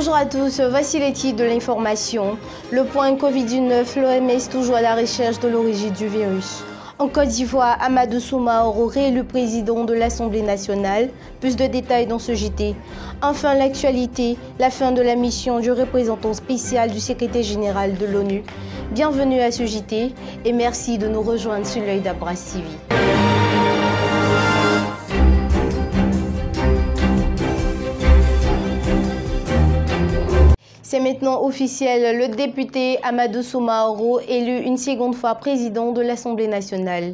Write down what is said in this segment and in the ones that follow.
Bonjour à tous, voici les titres de l'information. Le point Covid-19, l'OMS toujours à la recherche de l'origine du virus. En Côte d'Ivoire, Amadou Soumaoro réélu président de l'Assemblée nationale. Plus de détails dans ce JT. Enfin, l'actualité, la fin de la mission du représentant spécial du secrétaire général de l'ONU. Bienvenue à ce JT et merci de nous rejoindre sur l'œil d'Abras TV. C'est maintenant officiel, le député Amadou Soumaoro élu une seconde fois président de l'Assemblée nationale.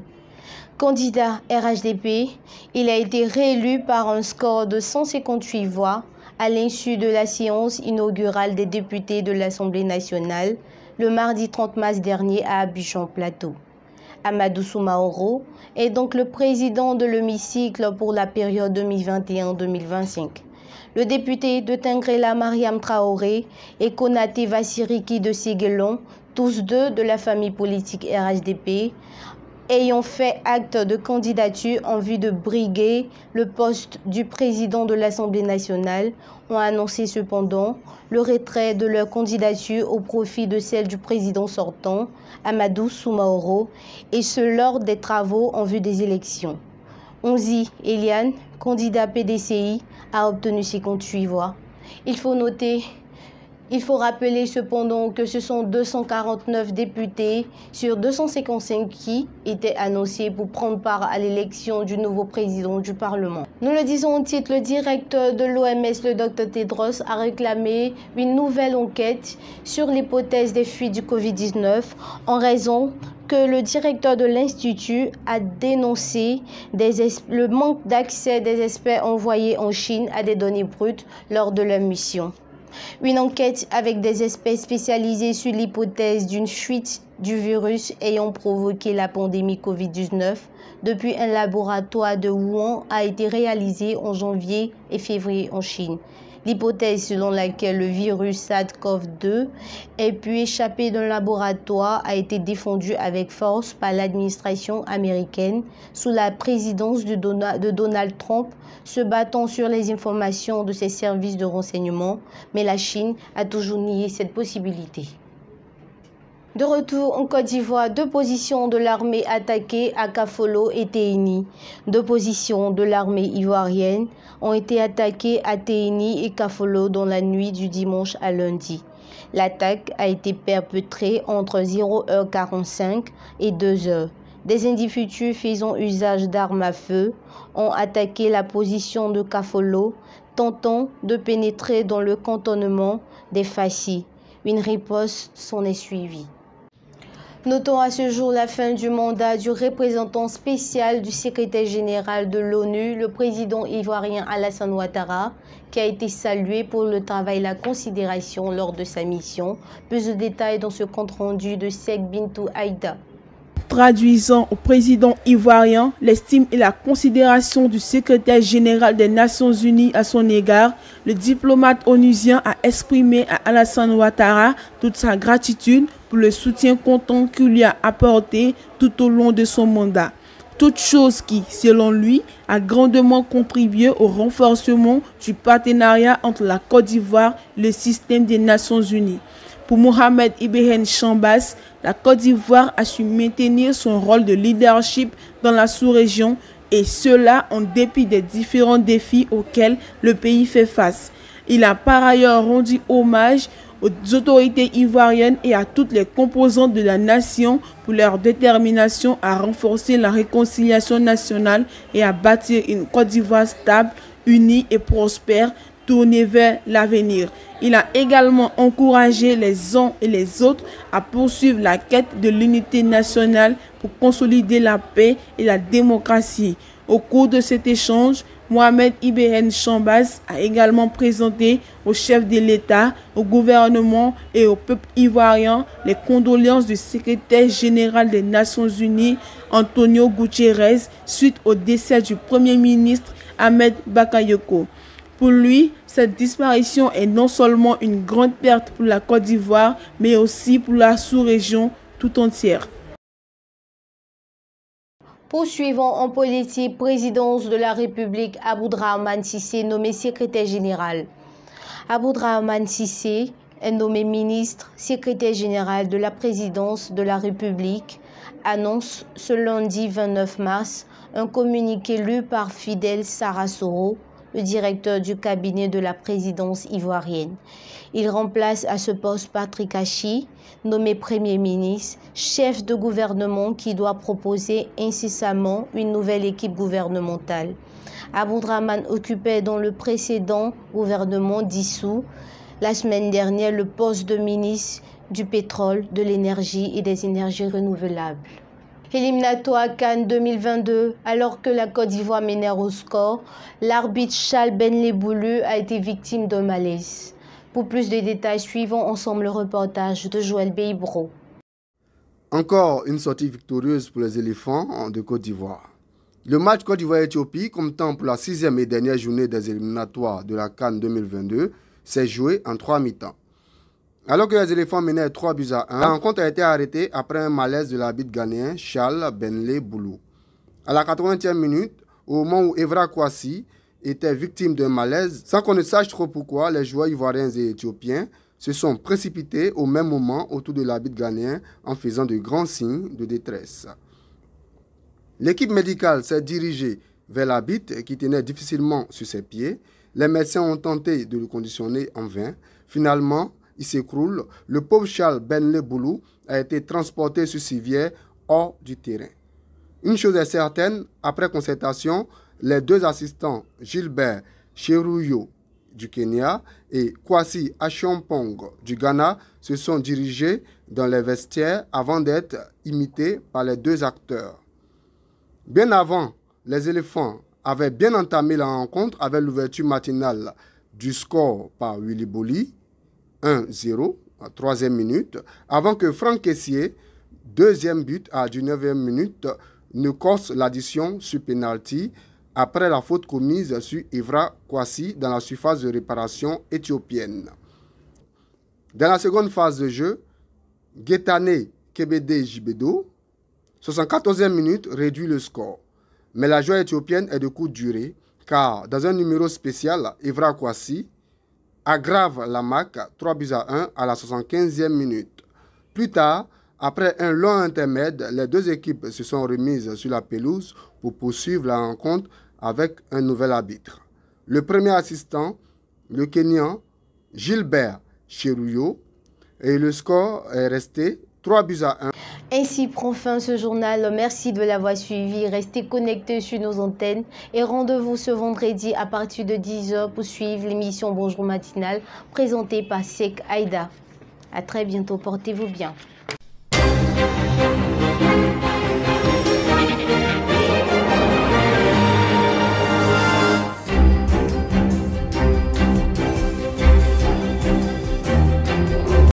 Candidat RHDP, il a été réélu par un score de 158 voix à l'insu de la séance inaugurale des députés de l'Assemblée nationale le mardi 30 mars dernier à Abidjan-Plateau. Amadou Soumaoro est donc le président de l'hémicycle pour la période 2021-2025. Le député de Tingrela Mariam Traoré et Konaté Vassiriki de Séguelon, tous deux de la famille politique RHDP, ayant fait acte de candidature en vue de briguer le poste du président de l'Assemblée nationale, ont annoncé cependant le retrait de leur candidature au profit de celle du président sortant, Amadou Soumaoro, et ce lors des travaux en vue des élections. Onzi Eliane, candidat PDCI, a obtenu 58 voix. Il faut rappeler cependant que ce sont 249 députés sur 255 qui étaient annoncés pour prendre part à l'élection du nouveau président du Parlement. Nous le disons au titre, le directeur de l'OMS, le Dr Tedros, a réclamé une nouvelle enquête sur l'hypothèse des fuites du Covid-19 en raison que le directeur de l'Institut a dénoncé le manque d'accès des experts envoyés en Chine à des données brutes lors de leur mission. Une enquête avec des experts spécialisés sur l'hypothèse d'une fuite du virus ayant provoqué la pandémie Covid-19 depuis un laboratoire de Wuhan a été réalisée en janvier et février en Chine. L'hypothèse selon laquelle le virus SARS-CoV-2 ait pu échapper d'un laboratoire a été défendue avec force par l'administration américaine sous la présidence de Donald Trump, se battant sur les informations de ses services de renseignement, mais la Chine a toujours nié cette possibilité. De retour en Côte d'Ivoire, deux positions de l'armée attaquées à Kafolo et Téhéni. Deux positions de l'armée ivoirienne ont été attaquées à Téhéni et Kafolo dans la nuit du dimanche à lundi. L'attaque a été perpétrée entre 0h45 et 2h. Des individus faisant usage d'armes à feu ont attaqué la position de Kafolo, tentant de pénétrer dans le cantonnement des Fassi. Une riposte s'en est suivie. Notons à ce jour la fin du mandat du représentant spécial du secrétaire général de l'ONU, le président ivoirien Alassane Ouattara, qui a été salué pour le travail et la considération lors de sa mission. Plus de détails dans ce compte-rendu de Sek Bintou Aïda. Traduisant au président ivoirien l'estime et la considération du secrétaire général des Nations Unies à son égard, le diplomate onusien a exprimé à Alassane Ouattara toute sa gratitude pour le soutien constant qu'il lui a apporté tout au long de son mandat. Toute chose qui, selon lui, a grandement contribué au renforcement du partenariat entre la Côte d'Ivoire et le système des Nations Unies. Pour Mohamed Ibrahim Chambas, la Côte d'Ivoire a su maintenir son rôle de leadership dans la sous-région et cela en dépit des différents défis auxquels le pays fait face. Il a par ailleurs rendu hommage aux autorités ivoiriennes et à toutes les composantes de la nation pour leur détermination à renforcer la réconciliation nationale et à bâtir une Côte d'Ivoire stable, unie et prospère, tournée vers l'avenir. Il a également encouragé les uns et les autres à poursuivre la quête de l'unité nationale pour consolider la paix et la démocratie. Au cours de cet échange, Mohamed Ibrahim Chambas a également présenté au chef de l'État, au gouvernement et au peuple ivoirien les condoléances du secrétaire général des Nations Unies, Antonio Guterres, suite au décès du Premier ministre Ahmed Bakayoko. Pour lui, cette disparition est non seulement une grande perte pour la Côte d'Ivoire, mais aussi pour la sous-région tout entière. Poursuivons en politique, présidence de la République, Aboudrahmane Cissé nommé secrétaire général. Abdourahmane Cissé est nommé ministre, secrétaire général de la présidence de la République, annonce ce lundi 29 mars un communiqué lu par Fidel Sarasoro, le directeur du cabinet de la présidence ivoirienne. Il remplace à ce poste Patrick Achi, nommé Premier ministre, chef de gouvernement qui doit proposer incessamment une nouvelle équipe gouvernementale. Abdourahmane occupait dans le précédent gouvernement dissous la semaine dernière le poste de ministre du pétrole, de l'énergie et des énergies renouvelables. Éliminatoire CAN 2022, alors que la Côte d'Ivoire menait au score, l'arbitre Charles Benlé-Boulu a été victime d'un malaise. Pour plus de détails, suivons ensemble le reportage de Joël Beibro. Encore une sortie victorieuse pour les éléphants de Côte d'Ivoire. Le match Côte d'Ivoire-Éthiopie, comptant pour la 6e et dernière journée des éliminatoires de la CAN 2022, s'est joué en 3 mi-temps. Alors que les éléphants menaient 3-1, la rencontre a été arrêtée après un malaise de l'arbitre ghanéen Charles Benlé-Boulu. À la 80e minute, au moment où Evra Kouassi était victime d'un malaise, sans qu'on ne sache trop pourquoi, les joueurs ivoiriens et éthiopiens se sont précipités au même moment autour de l'arbitre ghanéen en faisant de grands signes de détresse. L'équipe médicale s'est dirigée vers l'arbitre qui tenait difficilement sur ses pieds. Les médecins ont tenté de le conditionner en vain. Finalement, il s'écroule. Le pauvre Charles Benlé-Boulu a été transporté sur civière hors du terrain. Une chose est certaine, après concertation, les 2 assistants Gilbert Cheruiyot du Kenya et Kwasi Achompong du Ghana se sont dirigés dans les vestiaires avant d'être imités par les 2 acteurs. Bien avant, les éléphants avaient bien entamé la rencontre avec l'ouverture matinale du score par Willy Boli, 1-0 à 3e minute, avant que Franck Kessié, 2e but à 19e minute, ne corse l'addition sur pénalty après la faute commise sur Evra Kouassi dans la surface de réparation éthiopienne. Dans la seconde phase de jeu, Guétané Kebede Jibedo, 74e minute, réduit le score. Mais la joie éthiopienne est de courte durée, car dans un numéro spécial, Evra Kouassi aggrave la marque 3-1 à la 75e minute. Plus tard, après un long intermède, les 2 équipes se sont remises sur la pelouse pour poursuivre la rencontre avec un nouvel arbitre. Le premier assistant, le Kenyan Gilbert Cheruiyot, et le score est resté 3-1. Ainsi prend fin ce journal. Merci de l'avoir suivi. Restez connectés sur nos antennes et rendez-vous ce vendredi à partir de 10h pour suivre l'émission Bonjour Matinale présentée par Sek Aïda. À très bientôt. Portez-vous bien.